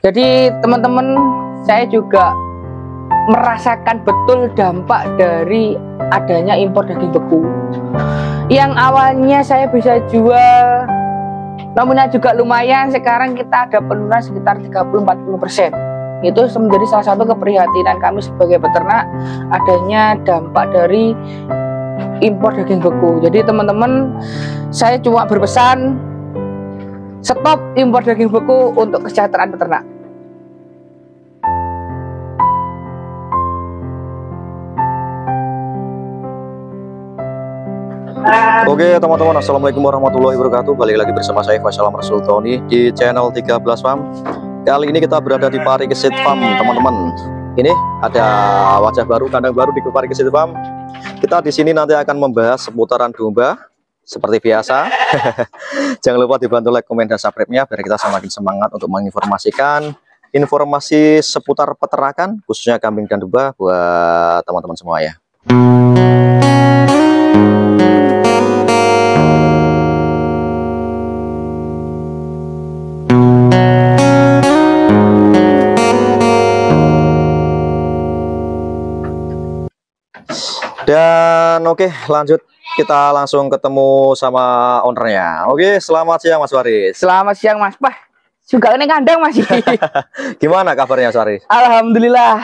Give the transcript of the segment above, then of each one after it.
Jadi teman-teman, saya juga merasakan betul dampak dari adanya impor daging beku. Yang awalnya saya bisa jual nominal juga lumayan, sekarang kita ada penurunan sekitar 30-40%. Itu menjadi salah satu keprihatinan kami sebagai peternak, adanya dampak dari impor daging beku. Jadi teman-teman, saya cuma berpesan stop impor daging beku untuk kesejahteraan peternak. Oke teman-teman, assalamualaikum warahmatullahi wabarakatuh. Balik lagi bersama saya Faisal Rasul Tony di channel 13 Farm. Kali ini kita berada di Parikesit Farm teman-teman. Ini ada wajah baru, kandang baru di Parikesit Farm. Kita di sini nanti akan membahas seputaran domba seperti biasa. Jangan lupa dibantu like, komen, dan subscribe-nya biar kita semakin semangat untuk menginformasikan informasi seputar peternakan khususnya kambing dan domba buat teman-teman semua ya. Dan oke, lanjut kita langsung ketemu sama ownernya. Oke, selamat siang Mas Waris. Selamat siang Mas. Wah, juga ini kandang Mas. Gimana kabarnya Mas Waris? Alhamdulillah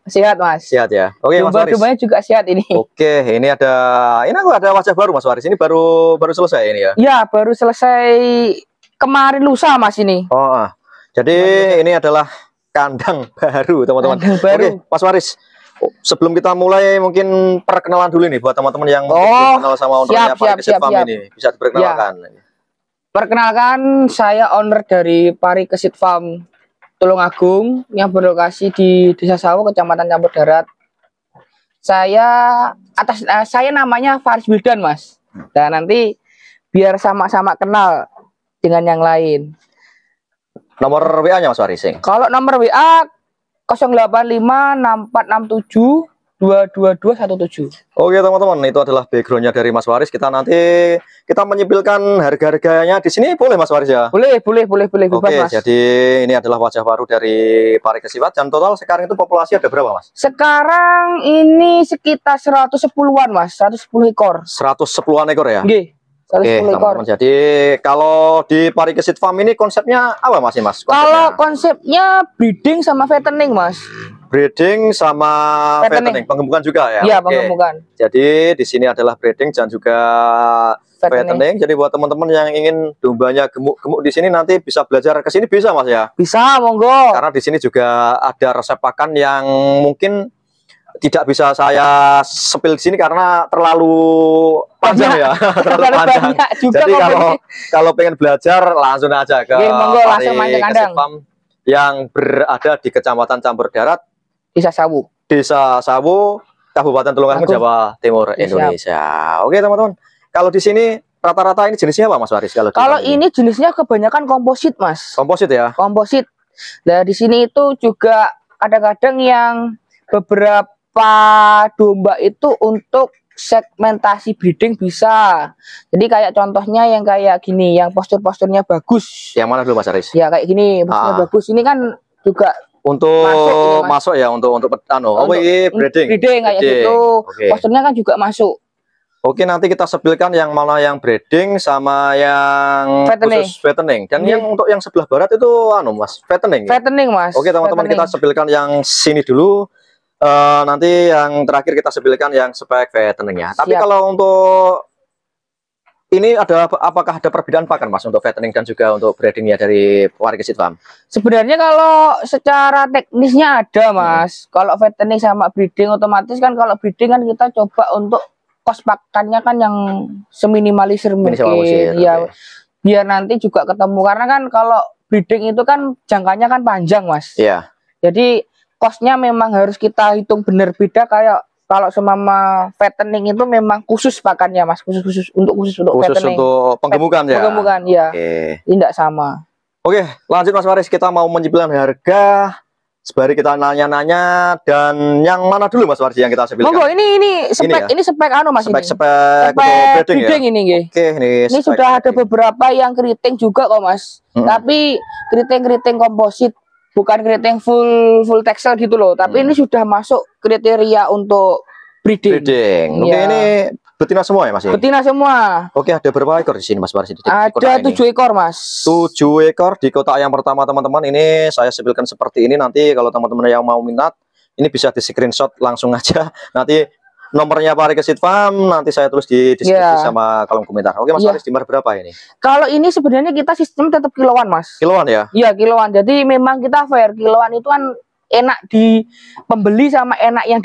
sehat Mas. Sehat ya. Oke Mas Waris. Domba-dombanya juga sehat ini. Oke, ini aku ada wajah baru Mas Waris. Ini baru selesai ini ya. Ya, baru selesai kemarin lusa Mas ini. Oh, jadi ini adalah kandang baru teman-teman. Oke, Mas Waris. Sebelum kita mulai, mungkin perkenalan dulu nih buat teman-teman yang kenal sama ownernya Parikesit Farm ini. Bisa diperkenalkan. Ya. Perkenalkan, saya owner dari Parikesit Farm Tulungagung yang berlokasi di Desa Sawo, Kecamatan Campur Darat. Saya namanya Faris Wildan, Mas. Dan nanti biar sama-sama kenal dengan yang lain. Nomor WA-nya Mas Waris? Kalau nomor WA 085-467-22217. Oke teman-teman, itu adalah backgroundnya dari Mas Waris. Kita menyipilkan harga-harganya di sini, boleh Mas Waris ya? Boleh bebas, Oke, Mas. jadi ini adalah wajah baru dari Parikesit. Dan total sekarang itu populasi ada berapa Mas? Sekarang ini sekitar 110-an Mas, 110 ekor. 110-an ekor ya? Nggih. Oke teman-teman, jadi kalau di Parikesit Farm ini konsepnya apa Mas? Kalau konsepnya breeding sama fattening Mas. Breeding sama fattening, pengembukan juga ya? Iya, pengembukan. Jadi di sini adalah breeding dan juga fattening. Jadi buat teman-teman yang ingin dombanya gemuk-gemuk di sini nanti bisa belajar ke sini, bisa Mas ya? Bisa, monggo. Karena di sini juga ada resep pakan yang mungkin tidak bisa saya sepil di sini karena terlalu panjang ya, terlalu panjang. Jadi kalau pengen belajar langsung aja ke Parikesit Farm yang berada di Kecamatan Campur Darat, Desa Sawo, Kabupaten Tulungagung, Jawa Timur, Indonesia. Oke teman-teman, kalau di sini rata-rata ini jenisnya apa Mas Waris? Kalau ini jenisnya kebanyakan komposit Mas. Komposit ya? Komposit. Nah di sini itu juga kadang-kadang yang beberapa domba itu untuk segmentasi breeding bisa. Jadi kayak contohnya yang kayak gini, yang posturnya bagus. Yang mana dulu Mas Aris? Ya kayak gini, posturnya bagus. Ini kan juga untuk masuk ya, untuk breeding kayak gitu. Posturnya kan juga masuk. Oke, nanti kita sepilkan yang mana yang breeding sama yang khusus fattening. Dan yang untuk yang sebelah barat itu Mas, fattening. Fattening Mas. Oke teman-teman, kita sepilkan yang sini dulu. Nanti yang terakhir kita sepilkan yang spek fattening ya. Tapi kalau untuk ini apakah ada perbedaan pakan Mas untuk fattening dan juga untuk breedingnya dari Parikesit Farm? Sebenarnya kalau secara teknisnya ada Mas. Kalau fattening sama breeding otomatis kan, kalau breeding kan kita coba untuk kos pakannya kan yang seminimalisir mungkin. Ya, biar nanti juga ketemu, karena kan kalau breeding itu kan jangkanya kan panjang Mas. Iya. Jadi kosnya memang harus kita hitung benar, beda kayak kalau semama fattening itu memang khusus pakannya Mas, khusus untuk fattening. Untuk penggemukan ya. Penggemukan ya. Tidak sama. Oke, lanjut Mas Waris, kita mau menyipilkan harga. Sembari kita nanya-nanya, dan yang mana dulu Mas Waris yang kita sepilkan? Monggo, ini spek, ini spek Mas, spek breeding ini nggih. Oke, ini sudah ada beberapa yang keriting juga kok Mas. Tapi keriting komposit. bukan kriteria full texel gitu loh, tapi ini sudah masuk kriteria untuk breeding. Oke, Ya. ini betina semua ya Mas? Betina semua. Oke, ada berapa ekor di sini Mas Waris? Ada 7 ekor Mas. 7 ekor di kotak yang pertama teman-teman. Ini saya sebutkan seperti ini, nanti kalau teman-teman yang mau minat ini bisa di screenshot langsung aja. Nanti nomornya Pak Rekesit Farm nanti saya tulis di deskripsi sama kolom komentar. Oke Mas Waris, timber berapa ini? Kalau ini sebenarnya kita sistem tetap kiloan Mas. Kiloan ya? Iya kiloan. Jadi memang kita fair, kiloan itu kan enak di pembeli sama enak yang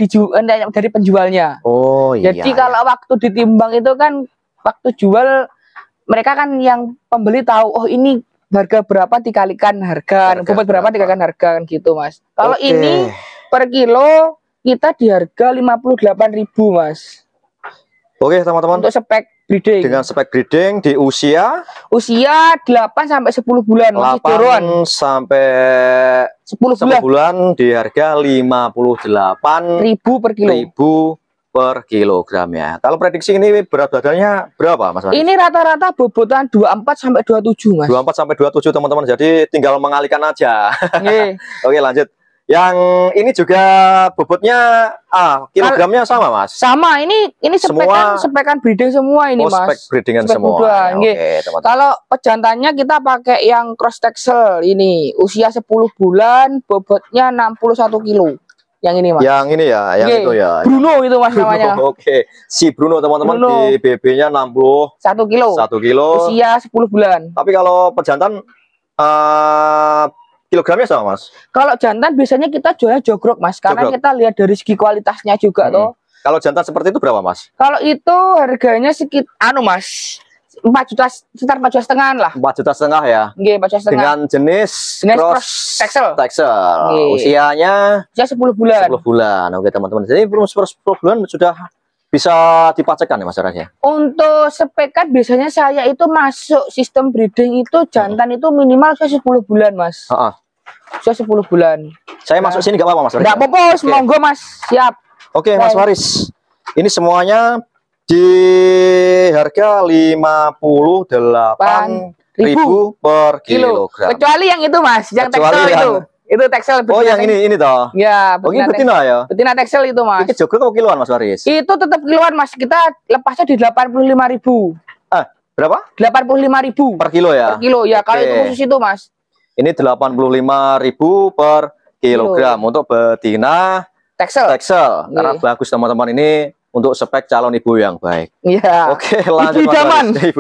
dari penjualnya. Oh iya. Jadi kalau waktu ditimbang itu kan waktu jual mereka kan yang pembeli tahu oh ini harga berapa dikalikan harga bobot berapa dikalikan harga kan gitu Mas. Kalau ini per kilo kita di harga 58.000 Mas. Oke teman-teman. Untuk spek breeding. Dengan spek breeding di usia 8 sampai 10 bulan masih 8 sampai 10 bulan di harga 58.000 per kilo. Per kilogram ya. Kalau prediksi ini berat badannya berapa Mas Waris? Ini rata-rata bobotan 24 sampai 27 Mas. 24 sampai 27 teman-teman. Jadi tinggal mengalihkan aja. Oke lanjut. Yang ini juga bobotnya kilogramnya sama Mas? Sama, ini spekan breeding semua ini Mas. Spek breedingan semua. Oke, kalau pejantannya kita pakai yang cross texel ini, usia 10 bulan, bobotnya 61 kilo. Yang ini Mas. Yang ini ya, yang itu ya. Bruno itu Mas namanya. Oke, si Bruno teman-teman di BB-nya 61 kilo. 1 kilo. Usia 10 bulan. Tapi kalau pejantan kilogramnya sama Mas? Kalau jantan biasanya kita jualnya jogrok Mas, karena kita lihat dari segi kualitasnya juga toh. Kalau jantan seperti itu berapa Mas? Kalau itu harganya sekitar Mas 4 juta, sekitar 4,5 juta lah. 4,5 juta ya? Nggih, 4,5 juta. Dengan jenis cross texel. Usianya 10 bulan. 10 bulan. Oke teman-teman. Jadi belum 10 bulan sudah bisa dipacekkan ya Mas rasanya? Untuk spekan biasanya saya itu masuk sistem breeding itu jantan itu minimal 10 bulan Mas. Saya 10 bulan. Saya masuk sini nggak apa-apa Mas? Nggak apa-apa, monggo Mas. Siap. Oke Mas Waris. Ini semuanya di harga 58.000 per kilogram. Kecuali yang itu Mas, yang texel itu. Itu texel. Oh yang ini toh? Ya, ini betina ya? Betina texel itu Mas. Ini jogrok atau kiloan Mas Waris? Itu tetap kiloan Mas. Kita lepasnya di 85.000. Berapa? 85.000 per kilo ya? Per kilo ya, kalau itu khusus itu Mas. Ini 85.000 per kilogram untuk betina texel. Karena bagus teman-teman, ini untuk spek calon ibu yang baik. Iya. Oke, lanjut Ibu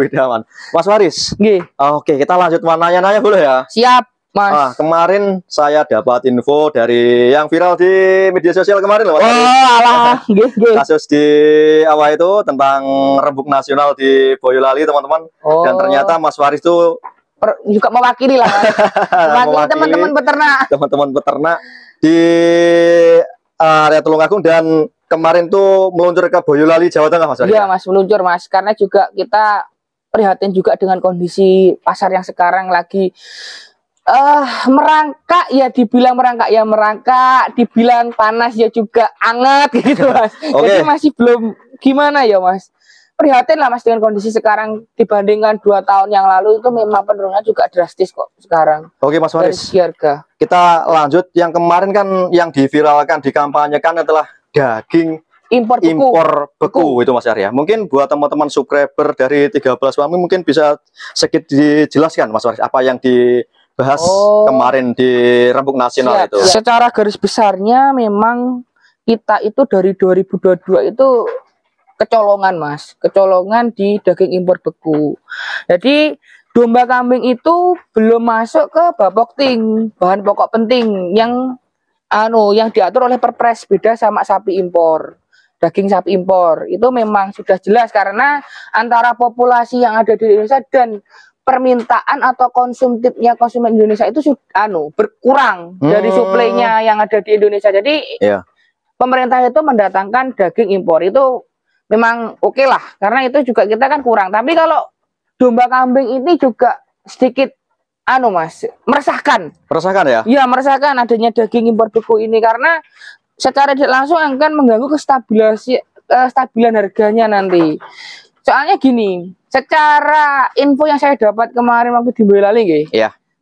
idaman. Mas Waris. Oke, kita lanjut nanya-nanya boleh ya? Siap Mas. Kemarin saya dapat info dari yang viral di media sosial kemarin loh Mas. Kasus di awal itu tentang rembuk nasional di Boyolali teman-teman. Dan ternyata Mas Waris itu juga mewakili lah mewakili teman-teman peternak di area Tulungagung, dan kemarin tuh meluncur ke Boyolali Jawa Tengah Mas Waris. Iya Mas, meluncur Mas, karena juga kita prihatin juga dengan kondisi pasar yang sekarang lagi merangkak ya, dibilang merangkak, dibilang panas ya juga anget gitu Mas. Jadi masih belum gimana ya Mas. Prihatin lah Mas dengan kondisi sekarang dibandingkan 2 tahun yang lalu itu memang penurunannya juga drastis kok sekarang. Oke Mas Waris. Harga. Kita lanjut yang kemarin kan yang diviralkan, dikampanyekan adalah daging impor beku itu Mas Arya. Mungkin buat teman-teman subscriber dari 13 Wami mungkin bisa sedikit dijelaskan Mas Waris apa yang dibahas kemarin di rembuk nasional itu. Secara garis besarnya memang kita itu dari 2022 itu kecolongan Mas, kecolongan di daging impor beku. Jadi domba kambing itu belum masuk ke Bapokting, bahan pokok penting yang diatur oleh Perpres, beda sama sapi impor. Daging sapi impor itu memang sudah jelas karena antara populasi yang ada di Indonesia dan permintaan atau konsumtifnya konsumen Indonesia itu sudah berkurang dari suplainya yang ada di Indonesia. Jadi pemerintah itu mendatangkan daging impor itu memang oke lah, karena itu juga kita kan kurang. Tapi kalau domba kambing ini juga sedikit Mas, meresahkan ya? Iya, meresahkan adanya daging impor beku ini, karena secara tidak langsung akan mengganggu kestabilan harganya nanti. Soalnya gini, secara info yang saya dapat kemarin waktu di Boyolali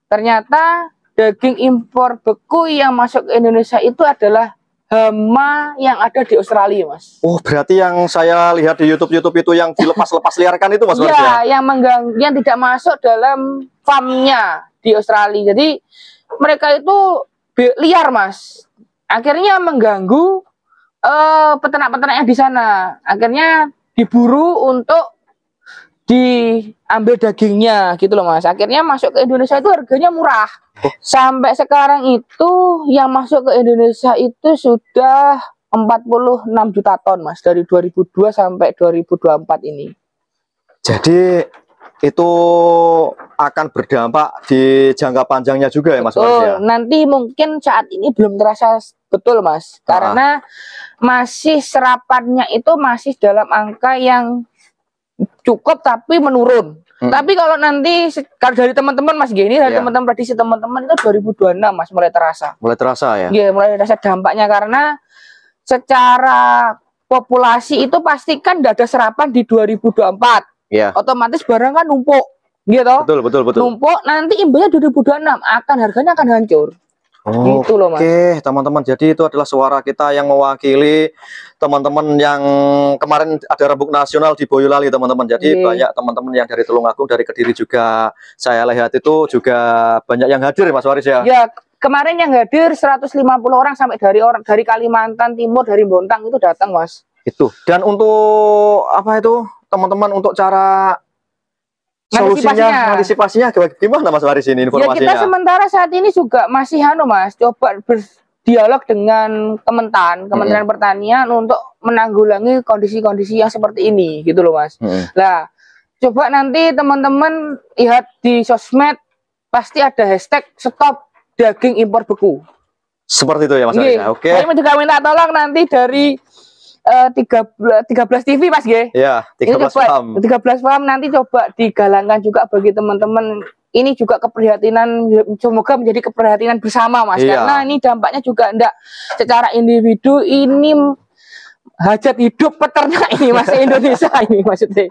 ternyata daging impor beku yang masuk ke Indonesia itu adalah hama yang ada di Australia, Mas. Oh, berarti yang saya lihat di YouTube itu yang dilepas-lepas liarkan itu, Mas Waris ya? Iya, yang mengganggu, yang tidak masuk dalam farmnya di Australia. Jadi mereka itu liar, Mas. Akhirnya mengganggu peternak-peternak yang di sana. Akhirnya diburu untuk diambil dagingnya gitu loh, Mas. Akhirnya masuk ke Indonesia itu harganya murah. Sampai sekarang itu yang masuk ke Indonesia itu sudah 46 juta ton, Mas, dari 2002 sampai 2024 ini. Jadi itu akan berdampak di jangka panjangnya juga ya, Mas Waris ya? Nanti mungkin saat ini belum terasa betul, Mas, karena masih serapannya itu masih dalam angka yang cukup tapi menurun. Tapi kalau nanti kalau dari teman-teman Mas gini, dari teman-teman prediksi teman-teman itu 2026 Mas mulai terasa. Mulai terasa ya? Iya, mulai terasa dampaknya karena secara populasi itu pastikan tidak ada serapan di 2024. Iya. Otomatis barang kan numpuk. Gitu. Betul. Numpuk, nanti imbasnya 2026 harganya akan hancur. Oh, gitu loh, Mas. Oke, teman-teman. Jadi itu adalah suara kita yang mewakili teman-teman yang kemarin ada rembuk nasional di Boyolali, teman-teman. Jadi banyak teman-teman yang dari Tulungagung, dari Kediri juga saya lihat itu juga banyak yang hadir, Mas Waris ya. Ya, kemarin yang hadir 150 orang sampai dari Kalimantan Timur, dari Bontang itu datang, Mas. Itu. Dan untuk apa itu, teman-teman, untuk cara solusinya, antisipasinya gimana, Mas Waris ini informasinya? Ya, kita sementara saat ini juga masih Mas, coba berdialog dengan Kementerian Pertanian untuk menanggulangi kondisi-kondisi yang seperti ini, gitu loh, Mas. Nah, coba nanti teman-teman lihat di sosmed pasti ada hashtag stop daging impor beku. Seperti itu ya, Mas Waris. Oke. Saya juga minta tolong nanti dari 13 TV, Mas, G. Ya, 13 paham nanti coba digalangkan juga bagi teman-teman. Ini juga keprihatinan, semoga menjadi keprihatinan bersama, Mas. Karena ini dampaknya juga enggak secara individu, ini hajat hidup peternak ini, Mas, Indonesia ini maksudnya.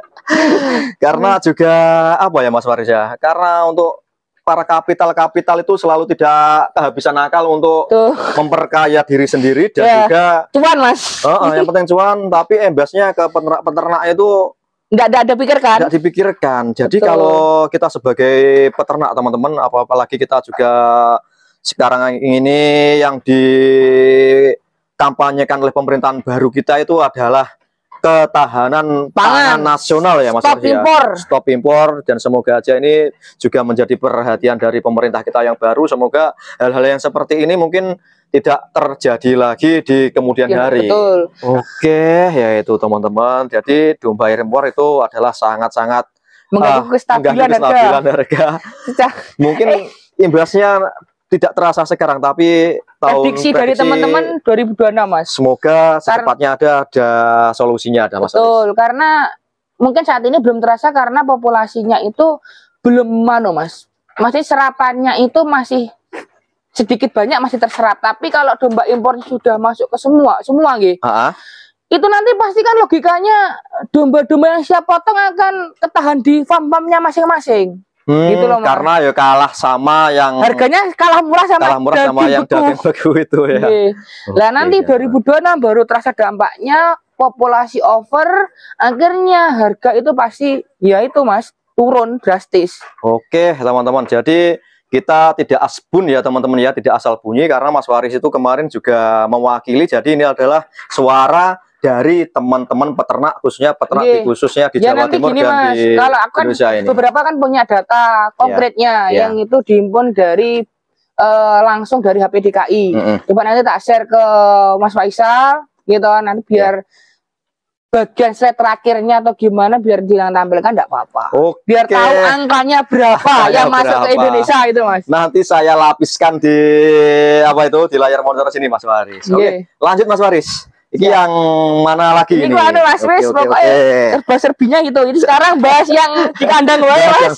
Karena juga apa ya, Mas Waris ya? Karena untuk para kapital itu selalu tidak kehabisan akal untuk memperkaya diri sendiri dan juga cuan, Mas. Yang penting cuan, tapi embasnya ke peternak itu nggak dipikirkan. Jadi kalau kita sebagai peternak, teman-teman, apalagi kita juga sekarang ini yang dikampanyekan oleh pemerintahan baru kita itu adalah ketahanan pangan nasional ya, Mas Waris ya. Stop impor, dan semoga aja ini juga menjadi perhatian dari pemerintah kita yang baru. Semoga hal-hal yang seperti ini mungkin tidak terjadi lagi di kemudian hari. Betul. Oke, ya itu teman-teman. Jadi domba impor itu adalah sangat-sangat mengganggu kestabilan harga. Mungkin imbasnya tidak terasa sekarang, tapi prediksi dari teman-teman 2026, Mas. Semoga secepatnya ada solusinya, ada Mas. Betul, karena mungkin saat ini belum terasa karena populasinya itu belum Mas. Masih serapannya itu masih sedikit banyak masih terserap. Tapi kalau domba impor sudah masuk ke semua gitu. Itu nanti pasti kan logikanya domba-domba yang siap potong akan ketahan di farm-farmnya masing-masing. Gitu loh, Mas. Karena ya kalah sama yang harganya kalah murah sama yang daging beku itu ya. Lah nanti 2026 baru terasa dampaknya, populasi over, akhirnya harga itu pasti ya itu, Mas, turun drastis. Oke, teman-teman. Jadi kita tidak asbun ya, teman-teman ya, tidak asal bunyi, karena Mas Waris itu kemarin juga mewakili. Jadi ini adalah suara dari teman-teman peternak, khususnya peternak khususnya di Jawa Timur gini, dan Mas, di kalau aku Indonesia ini. Beberapa kan punya data konkretnya yang itu dihimpun dari langsung dari HPDKI. Coba nanti tak share ke Mas Faisal gitu, nanti biar bagian slide terakhirnya atau gimana biar ditampilkan, enggak apa-apa. Biar tahu angkanya berapa yang masuk ke Indonesia itu, Mas. Nanti saya lapiskan di di layar monitor sini, Mas Waris. Oke. Lanjut, Mas Waris. Ini yang mana lagi ini? Ini Mas Wis, pokoknya serba-serbinya gitu. Ini sekarang bahas yang di kandang wae, Mas.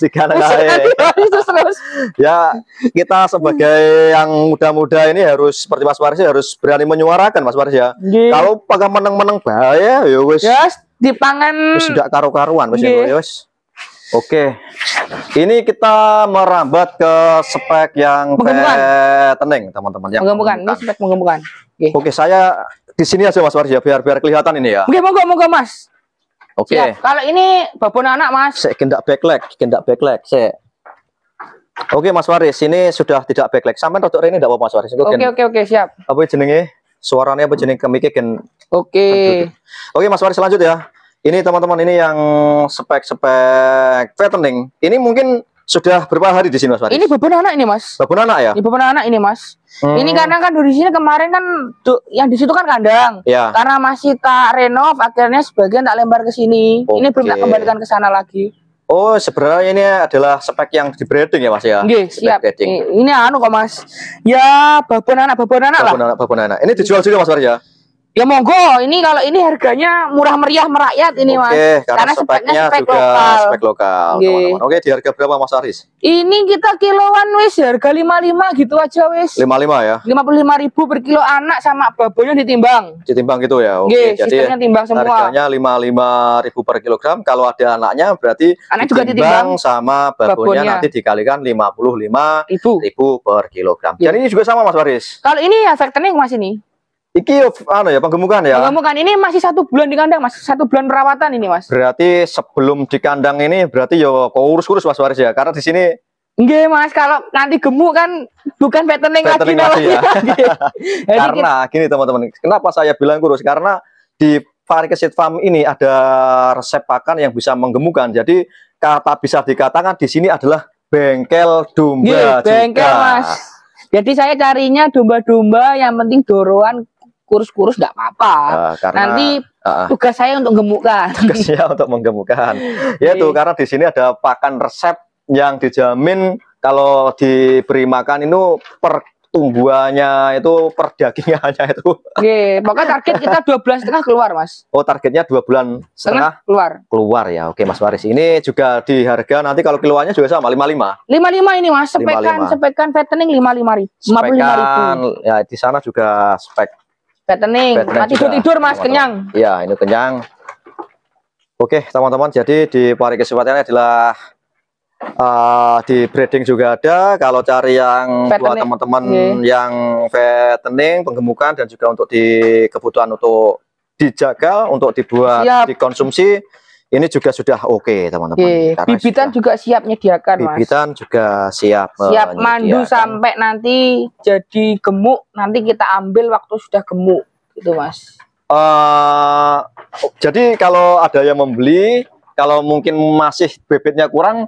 Terus. Ya, kita sebagai yang muda-muda ini harus seperti Mas Waris harus berani menyuarakan, Mas Waris ya. Kalau pakai meneng-meneng bahaya ya wis. Di pangan wis ndak karo-karuan wis ya wis. Oke, ini kita merambat ke spek yang fattening, teman-teman. Menggemukkan, ini spek menggemukkan. Oke, saya di sini aja Mas Waris ya, biar kelihatan ini ya. Oke, monggo Mas. Oke. Kalau ini babon anak Mas. Saya kendak backleg. Oke Mas Waris, ini sudah tidak backleg. Sampai rotok ini enggak apa-apa Mas Waris. Oke, siap. Apa jenenge? Suaranya apa jenenge kemike gen. Oke, Mas Waris lanjut ya. Ini teman-teman, ini yang spek fattening. Ini mungkin sudah berapa hari di sini Mas Waris? Ini babon anak ini Mas. Babon anak ya? Ini babon anak ini Mas. Ini karena kan di sini kemarin kan yang di situ kan kandang. Ya. Karena masih tak renov, akhirnya sebagian tak lempar ke sini. Ini belum tak kembalikan ke sana lagi. Oh, sebenarnya ini adalah spek yang di breeding ya Mas ya? Nggih, siap. Ini anu kok Mas. Ya, babon anak lah. Babon anak. Ini dijual juga Mas Waris ya? Ya monggo, ini kalau ini harganya murah meriah merakyat ini Mas. Oke, karena speknya spek juga lokal. spek lokal, teman-teman. Oke, di harga berapa Mas Waris? Ini kita kiloan wis harga 55 gitu aja wis. 55 ya? 55.000 per kilo anak sama babonnya ditimbang. Ditimbang gitu ya? Oke, jadi sistemnya timbang semua. Harganya 55.000 per kilogram. Kalau ada anaknya berarti anak juga ditimbang sama babonnya nanti dikalikan 55.000 per kilogram. Ya. Dan ini juga sama Mas Waris? Kalau ini ya fattening Mas ini. Iki anu ya, penggemukan ya? Penggemukan ini masih 1 bulan di kandang Mas, 1 bulan perawatan ini Mas. Berarti sebelum di kandang ini berarti yo kurus-kurus Mas Waris ya? Karena di sini enggak Mas, kalau nanti gemuk kan bukan fattening lagi ya. Karena gini teman-teman, kenapa saya bilang kurus? Karena di Parike Seed Farm ini ada resep pakan yang bisa menggemukkan. Jadi kata bisa dikatakan di sini adalah bengkel domba bengkel juga. Mas. Jadi saya carinya domba-domba yang penting doroan kurus-kurus nggak apa-apa. Nanti tugas saya untuk gemukkan. Tugasnya untuk menggemukkan. Yaitu karena di sini ada pakan resep yang dijamin kalau diberi makan itu pertumbuhannya itu perdagingannya itu. Oke, pokoknya target kita 12,5 keluar Mas. Oh, targetnya 2,5 bulan keluar ya. Oke Mas Waris. Ini juga di harga nanti kalau kiloannya juga sama 55. 55 ini Mas, spekan fattening 55.000. 55.000. Ya di sana juga spek fattening. Tidur Mas, kenyang. Iya, ini kenyang. Oke teman-teman, jadi di Parike Seed Farm adalah di breeding juga ada. Kalau cari yang buat teman-teman yang fattening, penggemukan dan juga untuk di kebutuhan untuk dijaga, untuk dibuat dikonsumsi, ini juga sudah oke teman-teman. Bibitan juga siap menyediakan Mas. Bibitan juga siap mandu sampai nanti jadi gemuk, nanti kita ambil waktu sudah gemuk gitu Mas. Jadi kalau ada yang membeli, kalau mungkin masih bebeknya kurang,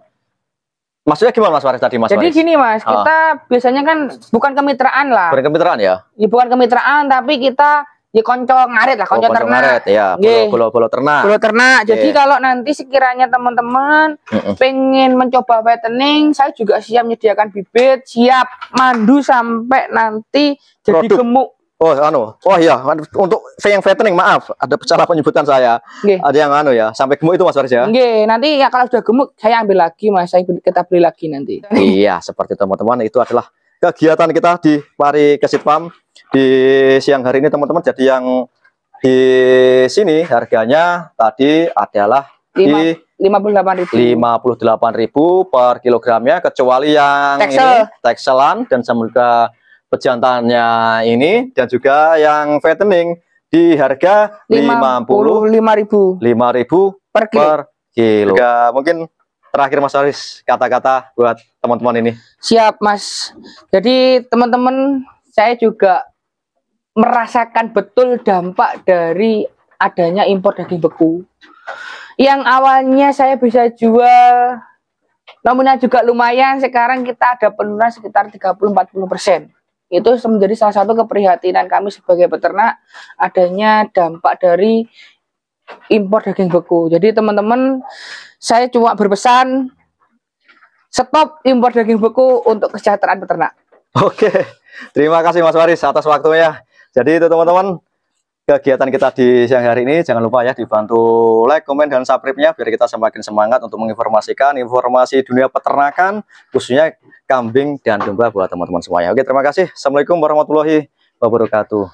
maksudnya gimana Mas Waris tadi Mas? Jadi gini Mas, kita biasanya kan bukan kemitraan lah. Bukan kemitraan ya? Ya bukan kemitraan, tapi kita ya konco ngarit lah, konco ternak. Ya, bolo ternak. Bolo ternak. Jadi kalau nanti sekiranya teman-teman pengen mencoba fattening, saya juga siap menyediakan bibit, siap mandu sampai nanti jadi gemuk. Oh iya, untuk yang fattening maaf, ada salah penyebutan saya. Ada yang sampai gemuk itu Mas Waris ya? Nanti ya kalau sudah gemuk saya ambil lagi Mas, kita beli lagi nanti. Iya, seperti teman-teman, itu adalah kegiatan kita di Parike Seed Farm di siang hari ini teman-teman. Jadi yang di sini harganya tadi adalah di 58.000 per kilogramnya, kecuali yang tekselan dan juga pejantannya ini, dan juga yang fattening di harga 55.000 per kilo. Mungkin terakhir Mas Waris, kata-kata buat teman-teman ini. Siap Mas. Jadi teman-teman, saya juga merasakan betul dampak dari adanya impor daging beku. Yang awalnya saya bisa jual nominal juga lumayan, sekarang kita ada penurunan sekitar 30-40%. Itu menjadi salah satu keprihatinan kami sebagai peternak, adanya dampak dari impor daging beku. Jadi teman-teman, saya cuma berpesan stop impor daging beku untuk kesejahteraan peternak. Oke, terima kasih Mas Waris atas waktunya. Jadi itu teman-teman, kegiatan kita di siang hari ini. Jangan lupa ya dibantu like, komen, dan subscribe-nya biar kita semakin semangat untuk menginformasikan informasi dunia peternakan, khususnya kambing dan domba buat teman-teman semuanya. Oke, terima kasih. Assalamualaikum warahmatullahi wabarakatuh.